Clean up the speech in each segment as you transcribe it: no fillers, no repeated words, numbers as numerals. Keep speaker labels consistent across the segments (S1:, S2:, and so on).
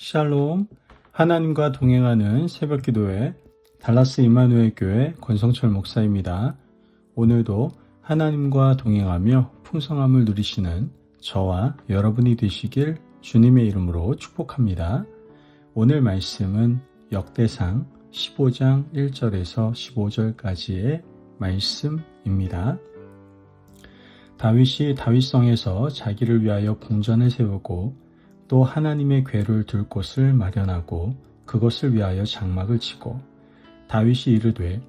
S1: 샬롬, 하나님과 동행하는 새벽기도회 달라스 임마누엘 교회 권성철 목사입니다. 오늘도 하나님과 동행하며 풍성함을 누리시는 저와 여러분이 되시길 주님의 이름으로 축복합니다. 오늘 말씀은 역대상 15장 1절에서 15절까지의 말씀입니다. 다윗이 다윗성에서 자기를 위하여 궁전을 세우고 또 하나님의 궤를 둘 곳을 마련하고 그것을 위하여 장막을 치고 다윗이 이르되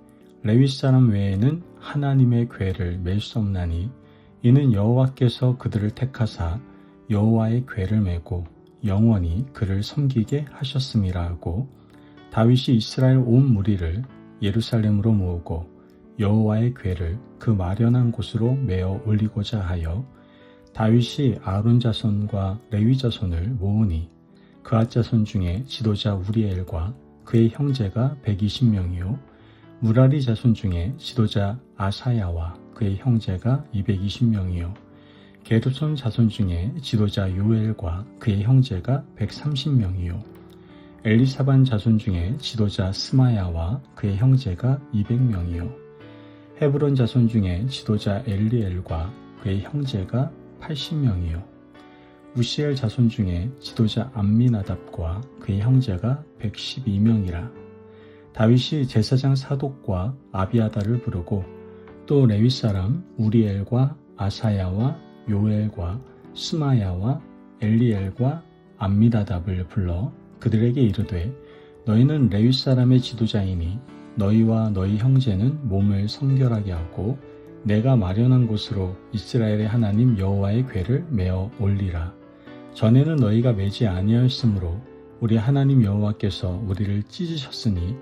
S1: 레위 사람 외에는 하나님의 궤를 맬 수 없나니 이는 여호와께서 그들을 택하사 여호와의 궤를 메고 영원히 그를 섬기게 하셨음이라 하고 다윗이 이스라엘 온 무리를 예루살렘으로 모으고 여호와의 궤를 그 마련한 곳으로 메어 올리고자 하여 다윗이 아론 자손과 레위 자손을 모으니 그앗 자손 중에 지도자 우리엘과 그의 형제가 120명이요 무라리 자손 중에 지도자 아사야와 그의 형제가 220명이요 게르손 자손 중에 지도자 요엘과 그의 형제가 130명이요 엘리사반 자손 중에 지도자 스마야와 그의 형제가 200명이요 헤브론 자손 중에 지도자 엘리엘과 그의 형제가 80명이요 우시엘 자손 중에 지도자 암미나답과 그의 형제가 112명이라 다윗이 제사장 사독과 아비아다를 부르고 또 레위 사람 우리엘과 아사야와 요엘과 스마야와 엘리엘과 암미나답을 불러 그들에게 이르되 너희는 레위 사람의 지도자이니 너희와 너희 형제는 몸을 성결하게 하고 내가 마련한 곳으로 이스라엘의 하나님 여호와의 궤를 메어 올리라. 전에는 너희가 매지 아니하였으므로 우리 하나님 여호와께서 우리를 찢으셨으니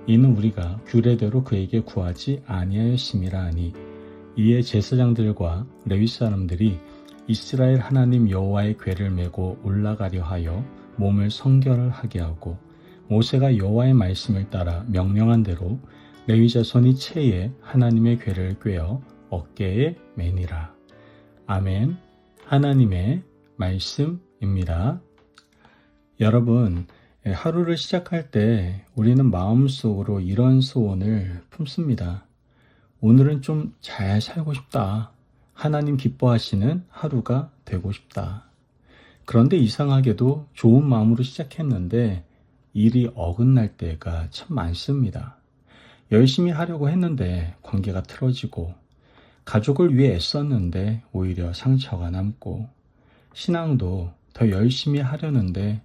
S1: 이는 우리가 규례대로 그에게 구하지 아니하였음이라 하니 이에 제사장들과 레위 사람들이 이스라엘 하나님 여호와의 궤를 메고 올라가려 하여 몸을 성결하게 하고 모세가 여호와의 말씀을 따라 명령한 대로 레위 자손이 채에 하나님의 궤를 꿰어 어깨에 매니라. 아멘. 하나님의 말씀입니다. 여러분, 하루를 시작할 때 우리는 마음속으로 이런 소원을 품습니다. 오늘은 좀 잘 살고 싶다. 하나님 기뻐하시는 하루가 되고 싶다. 그런데 이상하게도 좋은 마음으로 시작했는데 일이 어긋날 때가 참 많습니다. 열심히 하려고 했는데 관계가 틀어지고 가족을 위해 애썼는데 오히려 상처가 남고 신앙도 더 열심히 하려는데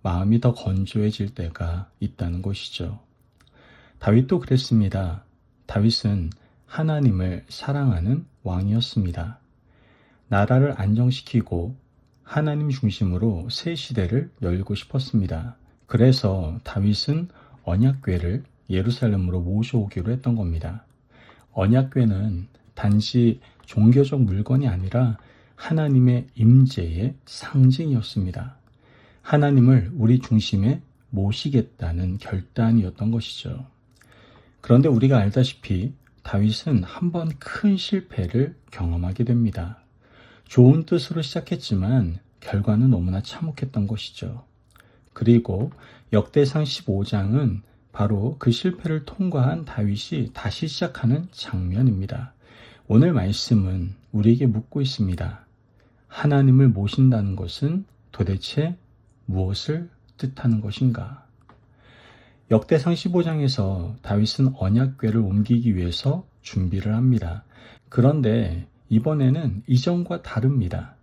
S1: 마음이 더 건조해질 때가 있다는 것이죠. 다윗도 그랬습니다. 다윗은 하나님을 사랑하는 왕이었습니다. 나라를 안정시키고 하나님 중심으로 새 시대를 열고 싶었습니다. 그래서 다윗은 언약궤를 예루살렘으로 모셔오기로 했던 겁니다. 언약궤는 단지 종교적 물건이 아니라 하나님의 임재의 상징이었습니다. 하나님을 우리 중심에 모시겠다는 결단이었던 것이죠. 그런데 우리가 알다시피 다윗은 한 번 큰 실패를 경험하게 됩니다. 좋은 뜻으로 시작했지만 결과는 너무나 참혹했던 것이죠. 그리고 역대상 15장은 바로 그 실패를 통과한 다윗이 다시 시작하는 장면입니다. 오늘 말씀은 우리에게 묻고 있습니다. 하나님을 모신다는 것은 도대체 무엇을 뜻하는 것인가? 역대상 15장에서 다윗은 언약궤를 옮기기 위해서 준비를 합니다. 그런데 이번에는 이전과 다릅니다.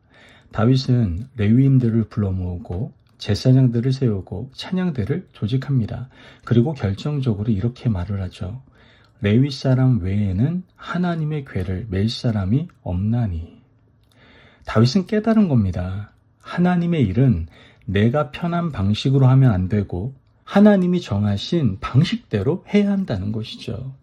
S1: 다윗은 레위인들을 불러 모으고 제사장들을 세우고 찬양대를 조직합니다. 그리고 결정적으로 이렇게 말을 하죠. 레위 사람 외에는 하나님의 궤를 맬 사람이 없나니. 다윗은 깨달은 겁니다. 하나님의 일은 내가 편한 방식으로 하면 안 되고 하나님이 정하신 방식대로 해야 한다는 것이죠.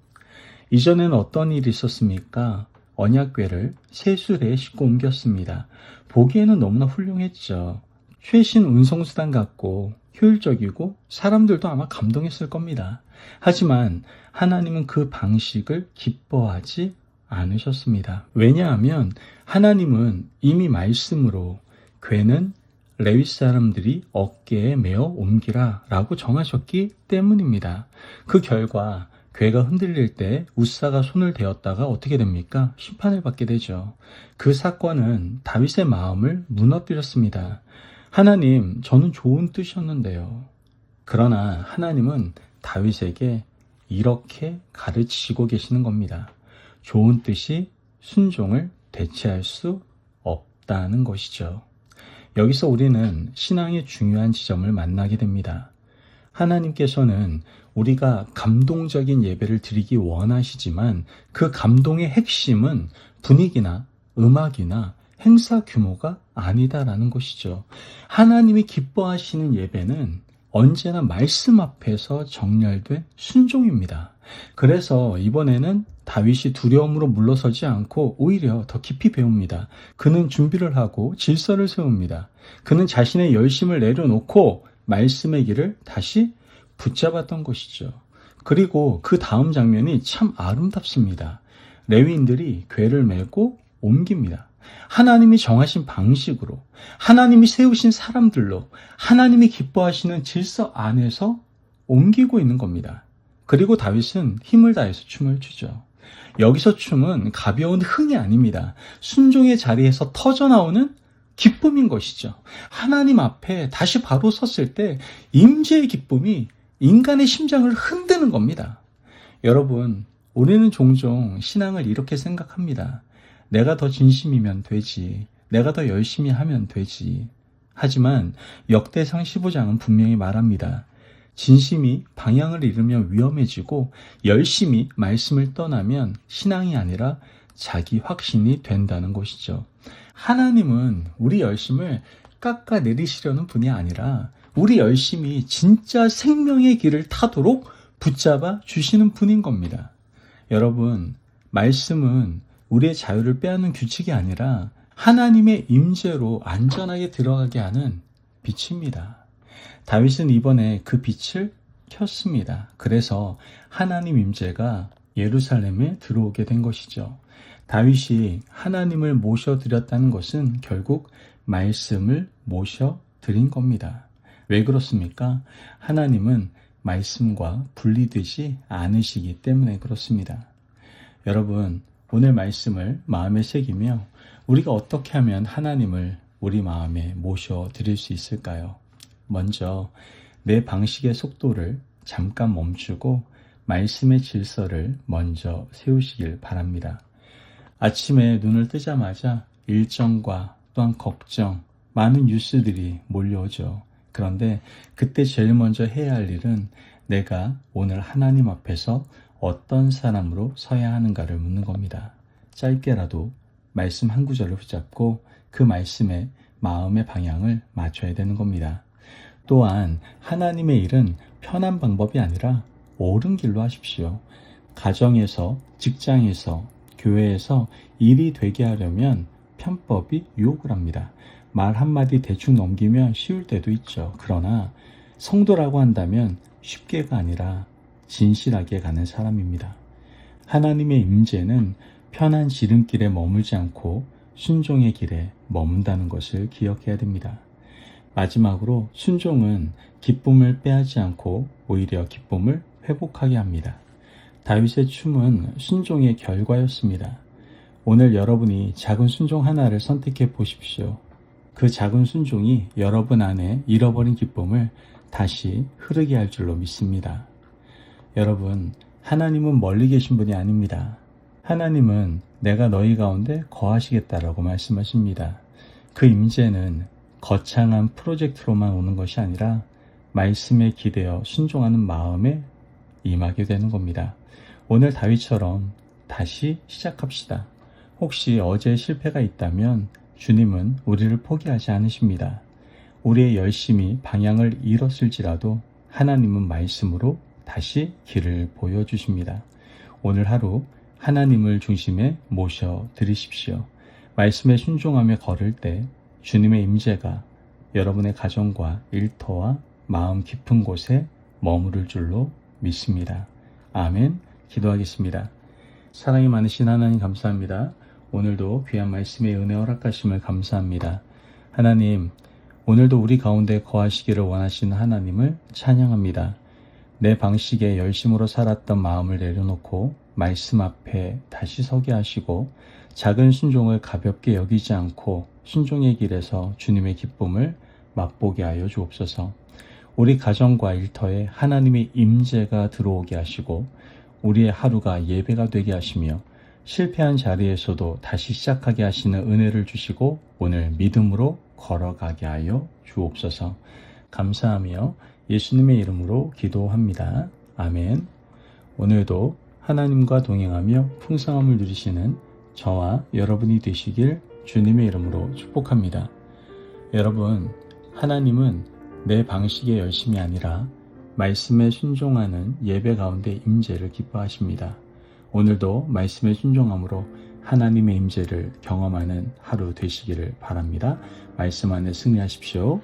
S1: 이전에는 어떤 일이 있었습니까? 언약궤를 세수레에 싣고 옮겼습니다. 보기에는 너무나 훌륭했죠. 최신 운송수단 같고 효율적이고 사람들도 아마 감동했을 겁니다. 하지만 하나님은 그 방식을 기뻐하지 않으셨습니다. 왜냐하면 하나님은 이미 말씀으로 궤는 레위 사람들이 어깨에 메어 옮기라 라고 정하셨기 때문입니다. 그 결과 괴가 흔들릴 때 웃사가 손을 대었다가 어떻게 됩니까? 심판을 받게 되죠. 그 사건은 다윗의 마음을 무너뜨렸습니다. 하나님, 저는 좋은 뜻이었는데요. 그러나 하나님은 다윗에게 이렇게 가르치시고 계시는 겁니다. 좋은 뜻이 순종을 대체할 수 없다는 것이죠. 여기서 우리는 신앙의 중요한 지점을 만나게 됩니다. 하나님께서는 우리가 감동적인 예배를 드리기 원하시지만 그 감동의 핵심은 분위기나 음악이나 행사 규모가 아니다라는 것이죠. 하나님이 기뻐하시는 예배는 언제나 말씀 앞에서 정렬된 순종입니다. 그래서 이번에는 다윗이 두려움으로 물러서지 않고 오히려 더 깊이 배웁니다. 그는 준비를 하고 질서를 세웁니다. 그는 자신의 열심을 내려놓고 말씀의 길을 다시 붙잡았던 것이죠. 그리고 그 다음 장면이 참 아름답습니다. 레위인들이 궤를 메고 옮깁니다. 하나님이 정하신 방식으로, 하나님이 세우신 사람들로, 하나님이 기뻐하시는 질서 안에서 옮기고 있는 겁니다. 그리고 다윗은 힘을 다해서 춤을 추죠. 여기서 춤은 가벼운 흥이 아닙니다. 순종의 자리에서 터져나오는 기쁨인 것이죠. 하나님 앞에 다시 바로 섰을 때 임재의 기쁨이 인간의 심장을 흔드는 겁니다. 여러분, 우리는 종종 신앙을 이렇게 생각합니다. 내가 더 진심이면 되지. 내가 더 열심히 하면 되지. 하지만 역대상 15장은 분명히 말합니다. 진심이 방향을 잃으면 위험해지고 열심히 말씀을 떠나면 신앙이 아니라 자기 확신이 된다는 것이죠. 하나님은 우리 열심을 깎아내리시려는 분이 아니라 우리 열심이 진짜 생명의 길을 타도록 붙잡아 주시는 분인 겁니다. 여러분, 말씀은 우리의 자유를 빼앗는 규칙이 아니라 하나님의 임재로 안전하게 들어가게 하는 빛입니다. 다윗은 이번에 그 빛을 켰습니다. 그래서 하나님 임재가 예루살렘에 들어오게 된 것이죠. 다윗이 하나님을 모셔드렸다는 것은 결국 말씀을 모셔드린 겁니다. 왜 그렇습니까? 하나님은 말씀과 분리되지 않으시기 때문에 그렇습니다. 여러분, 오늘 말씀을 마음에 새기며 우리가 어떻게 하면 하나님을 우리 마음에 모셔드릴 수 있을까요? 먼저 내 방식의 속도를 잠깐 멈추고 말씀의 질서를 먼저 세우시길 바랍니다. 아침에 눈을 뜨자마자 일정과 또한 걱정, 많은 뉴스들이 몰려오죠. 그런데 그때 제일 먼저 해야 할 일은 내가 오늘 하나님 앞에서 어떤 사람으로 서야 하는가를 묻는 겁니다. 짧게라도 말씀 한 구절을 붙잡고 그 말씀에 마음의 방향을 맞춰야 되는 겁니다. 또한 하나님의 일은 편한 방법이 아니라 옳은 길로 하십시오. 가정에서, 직장에서, 교회에서 일이 되게 하려면 편법이 유혹을 합니다. 말 한마디 대충 넘기면 쉬울 때도 있죠. 그러나 성도라고 한다면 쉽게가 아니라 진실하게 가는 사람입니다. 하나님의 임재는 편한 지름길에 머물지 않고 순종의 길에 머문다는 것을 기억해야 됩니다. 마지막으로 순종은 기쁨을 빼앗지 않고 오히려 기쁨을 회복하게 합니다. 다윗의 춤은 순종의 결과였습니다. 오늘 여러분이 작은 순종 하나를 선택해 보십시오. 그 작은 순종이 여러분 안에 잃어버린 기쁨을 다시 흐르게 할 줄로 믿습니다. 여러분, 하나님은 멀리 계신 분이 아닙니다. 하나님은 내가 너희 가운데 거하시겠다라고 말씀하십니다. 그 임재는 거창한 프로젝트로만 오는 것이 아니라 말씀에 기대어 순종하는 마음에 임하게 되는 겁니다. 오늘 다윗처럼 다시 시작합시다. 혹시 어제 실패가 있다면 주님은 우리를 포기하지 않으십니다. 우리의 열심이 방향을 잃었을지라도 하나님은 말씀으로 다시 길을 보여주십니다. 오늘 하루 하나님을 중심에 모셔드리십시오. 말씀에 순종하며 걸을 때 주님의 임재가 여러분의 가정과 일터와 마음 깊은 곳에 머무를 줄로 믿습니다. 아멘. 기도하겠습니다. 사랑이 많으신 하나님 감사합니다. 오늘도 귀한 말씀의 은혜 허락하심을 감사합니다. 하나님, 오늘도 우리 가운데 거하시기를 원하시는 하나님을 찬양합니다. 내 방식에 열심으로 살았던 마음을 내려놓고 말씀 앞에 다시 서게 하시고 작은 순종을 가볍게 여기지 않고 순종의 길에서 주님의 기쁨을 맛보게 하여 주옵소서. 우리 가정과 일터에 하나님의 임재가 들어오게 하시고 우리의 하루가 예배가 되게 하시며 실패한 자리에서도 다시 시작하게 하시는 은혜를 주시고 오늘 믿음으로 걸어가게 하여 주옵소서. 감사하며 예수님의 이름으로 기도합니다. 아멘. 오늘도 하나님과 동행하며 풍성함을 누리시는 저와 여러분이 되시길 주님의 이름으로 축복합니다. 여러분, 하나님은 내 방식의 열심이 아니라 말씀에 순종하는 예배 가운데 임재를 기뻐하십니다. 오늘도 말씀에 순종함으로 하나님의 임재를 경험하는 하루 되시기를 바랍니다. 말씀 안에 승리하십시오.